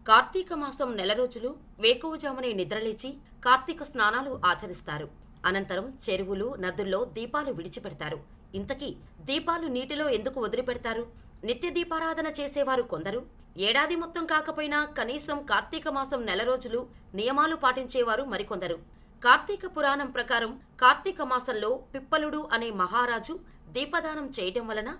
కార్తీక మాసం నెల రోజులు వేకువజామునే నిద్రలేచి కార్తీక స్నానాలు ఆచరిస్తారు. అనంతరం చెరువులు, నదుల్లో దీపాలు విడిచిపెడతారు. ఇంతకీ దీపాలు నీటిలో ఎందుకు వదిలిపెడతారు? నిత్య దీపారాధన చేసేవారు కొందరు, ఏడాది మొత్తం కాకపోయినా కనీసం కార్తీక మాసం నెల రోజులు నియమాలు పాటించేవారు మరికొందరు. కార్తీక పురాణం ప్రకారం కార్తీక మాసంలో పిప్పలుడు అనే మహారాజు దీపదానం చేయటం వలన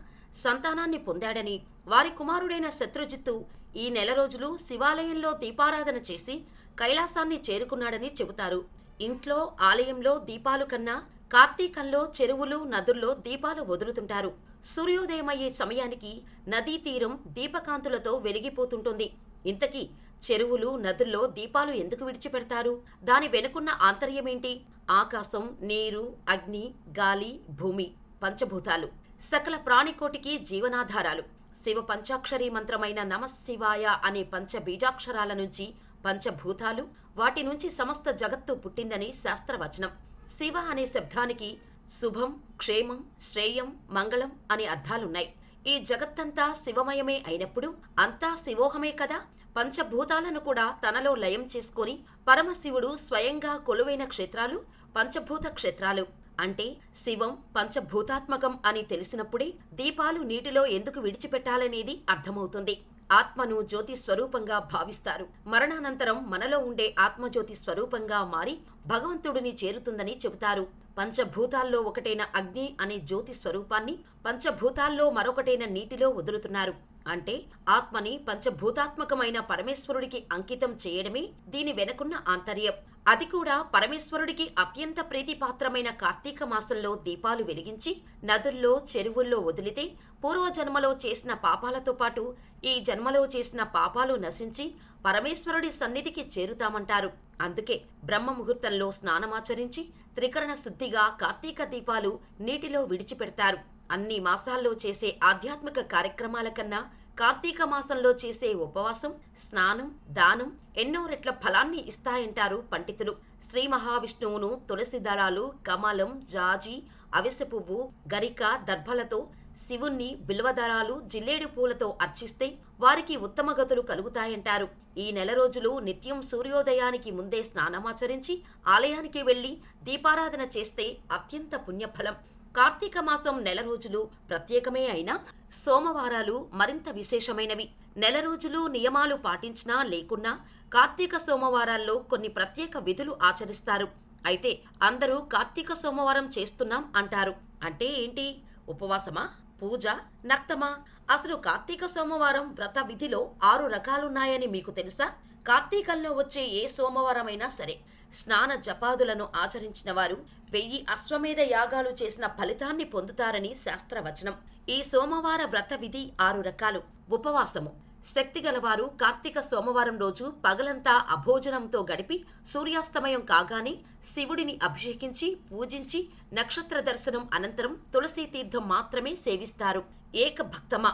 సంతానాన్ని పొందాడని, వారి కుమారుడైన శత్రుజిత్తు ఈ నెల రోజులు శివాలయంలో దీపారాధన చేసి కైలాసాన్ని చేరుకున్నాడని చెబుతారు. ఇంట్లో, ఆలయంలో దీపాలు కన్నా కార్తీకంలో చెరువులు, నదుల్లో దీపాలు వదులుతుంటారు. సూర్యోదయమయ్యే సమయానికి నదీ తీరం దీపకాంతులతో వెలిగిపోతుంటుంది. ఇంతకీ చెరువులు, నదుల్లో దీపాలు ఎందుకు విడిచిపెడతారు? దాని వెనుకున్న ఆంతర్యమేంటి? ఆకాశం, నీరు, అగ్ని, గాలి, భూమి పంచభూతాలు సకల ప్రాణికోటికి జీవనాధారాలు. శివ పంచాక్షరీ మంత్రమైన నమఃశివాయ అనే పంచబీజాక్షరాల నుంచి పంచభూతాలు, వాటి నుంచి సమస్త జగత్తు పుట్టిందని శాస్త్రవచనం. శివ అనే శబ్దానికి శుభం, క్షేమం, శ్రేయం, మంగళం అని అర్థాలున్నాయి. ఈ జగత్తంతా శివమయమే అయినప్పుడు అంతా శివోహమే కదా. పంచభూతాలను కూడా తనలో లయం చేసుకొని పరమశివుడు స్వయంగా కొలువైన క్షేత్రాలు పంచభూత క్షేత్రాలు. అంటే శివం పంచభూతాత్మకం అని తెలిసినప్పుడే దీపాలు నీటిలో ఎందుకు విడిచిపెట్టాలనేది అర్థమవుతుంది. ఆత్మను జ్యోతి స్వరూపంగా భావిస్తారు. మరణానంతరం మనలో ఉండే ఆత్మజ్యోతి స్వరూపంగా మారి భగవంతుడిని చేరుతుందని చెబుతారు. పంచభూతాల్లో ఒకటైన అగ్ని అనే జ్యోతి స్వరూపాన్ని పంచభూతాల్లో మరొకటైన నీటిలో వదులుతున్నారు. అంటే ఆత్మని పంచభూతాత్మకమైన పరమేశ్వరుడికి అంకితం చేయడమే దీని వెనకున్న ఆంతర్యం. అది కూడా పరమేశ్వరుడికి అత్యంత ప్రీతిపాత్రమైన కార్తీక మాసంలో దీపాలు వెలిగించి నదుల్లో, చెరువుల్లో వదిలితే పూర్వజన్మలో చేసిన పాపాలతో పాటు ఈ జన్మలో చేసిన పాపాలు నశించి పరమేశ్వరుడి సన్నిధికి చేరుతామంటారు. అందుకే బ్రహ్మ ముహూర్తంలో స్నానమాచరించి త్రికరణ శుద్ధిగా కార్తీక దీపాలు నీటిలో విడిచిపెడతారు. అన్ని మాసాల్లో చేసే ఆధ్యాత్మిక కార్యక్రమాల కన్నా కార్తీక మాసంలో చేసే ఉపవాసం, స్నానం, దానం ఎన్నో రెట్ల ఫలాన్ని ఇస్తాయంటారు పండితులు. శ్రీ మహావిష్ణువును తులసి దళాలు, కమలం, జాజి, అవిసె పువ్వు, గరిక, దర్భలతో, శివుణ్ణి బిల్వదళాలు, జిల్లేడు పూలతో అర్చిస్తే వారికి ఉత్తమ గతులు కలుగుతాయంటారు. ఈ నెల రోజులు నిత్యం సూర్యోదయానికి ముందే స్నానమాచరించి ఆలయానికి వెళ్లి దీపారాధన చేస్తే అత్యంత పుణ్యఫలం. కార్తీక మాసం నెల రోజులు ప్రత్యేకమే అయినా సోమవారాలు మరింత విశేషమైనవి. నెల రోజులు నియమాలు పాటించినా లేకున్నా కార్తీక సోమవారాల్లో కొన్ని ప్రత్యేక విధులు ఆచరిస్తారు. అయితే అందరూ కార్తీక సోమవారం చేస్తున్నాం అంటారు. అంటే ఏంటి? ఉపవాసమా? పూజ? నక్తమా? అసలు కార్తీక సోమవారం వ్రత విధిలో 6 రకాలున్నాయని మీకు తెలుసా? కార్తీకంలో వచ్చే ఏ సోమవారమైనా సరే స్నాన జపాదులను ఆచరించిన వారు 1000 అశ్వమేధ యాగాలు చేసిన ఫలితాన్ని పొందుతారని శాస్త్రవచనం. ఈ సోమవార వ్రత విధి 6 రకాలు. ఉపవాసము. శక్తిగలవారు కార్తీక సోమవారం రోజు పగలంతా అభోజనంతో గడిపి సూర్యాస్తమయం కాగానే శివుడిని అభిషేకించి పూజించి నక్షత్ర దర్శనం అనంతరం తులసీ తీర్థం మాత్రమే సేవిస్తారు. ఏకభక్తమ.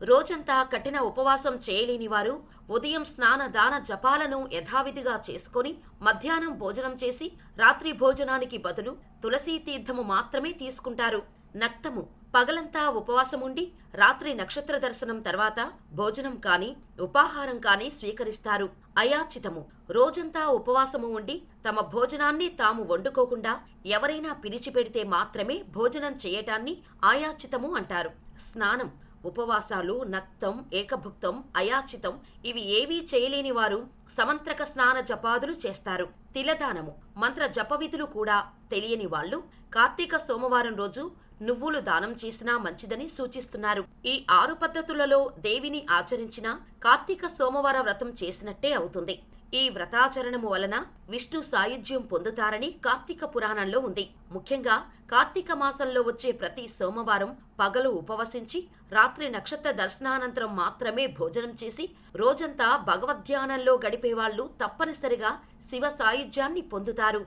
రోజంతా కఠిన ఉపవాసం చేయలేని వారు ఉదయం స్నాన దాన జపాలను యథావిధిగా చేసుకొని మధ్యాహ్నం భోజనం చేసి రాత్రి భోజనానికి బదులు తులసీ తీర్థము మాత్రమే తీసుకుంటారు. నక్తము. పగలంతా ఉపవాసముండి రాత్రి నక్షత్ర దర్శనం తర్వాత భోజనం కాని ఉపాహారం కాని స్వీకరిస్తారు. అయాచితము. రోజంతా ఉపవాసము ఉండి తమ భోజనాన్ని తాము వండుకోకుండా ఎవరైనా పిలిచి పెడితే మాత్రమే భోజనం చేయటాన్ని ఆయాచితము అంటారు. స్నానం. ఉపవాసాలు, నక్తం, ఏకభుక్తం, అయాచితం ఇవి ఏవీ చేయలేని వారు సమంత్రక స్నాన జపాదులు చేస్తారు. తిలదానము. మంత్ర జపవిధులు కూడా తెలియని వాళ్ళు కార్తీక సోమవారం రోజు నువ్వులు దానం చేసినా మంచిదని సూచిస్తున్నారు. ఈ 6 పద్ధతులలో దేవిని ఆచరించినా కార్తీక సోమవార వ్రతం చేసినట్టే అవుతుంది. ఈ వ్రతాచరణము వలన విష్ణు సాయుధ్యం పొందుతారని కార్తీక పురాణంలో ఉంది. ముఖ్యంగా కార్తీక మాసంలో వచ్చే ప్రతి సోమవారం పగలు ఉపవసించి రాత్రి నక్షత్ర దర్శనానంతరం మాత్రమే భోజనం చేసి రోజంతా భగవద్ధ్యానంలో గడిపేవాళ్లు తప్పనిసరిగా శివ సాయుధ్యాన్ని పొందుతారు.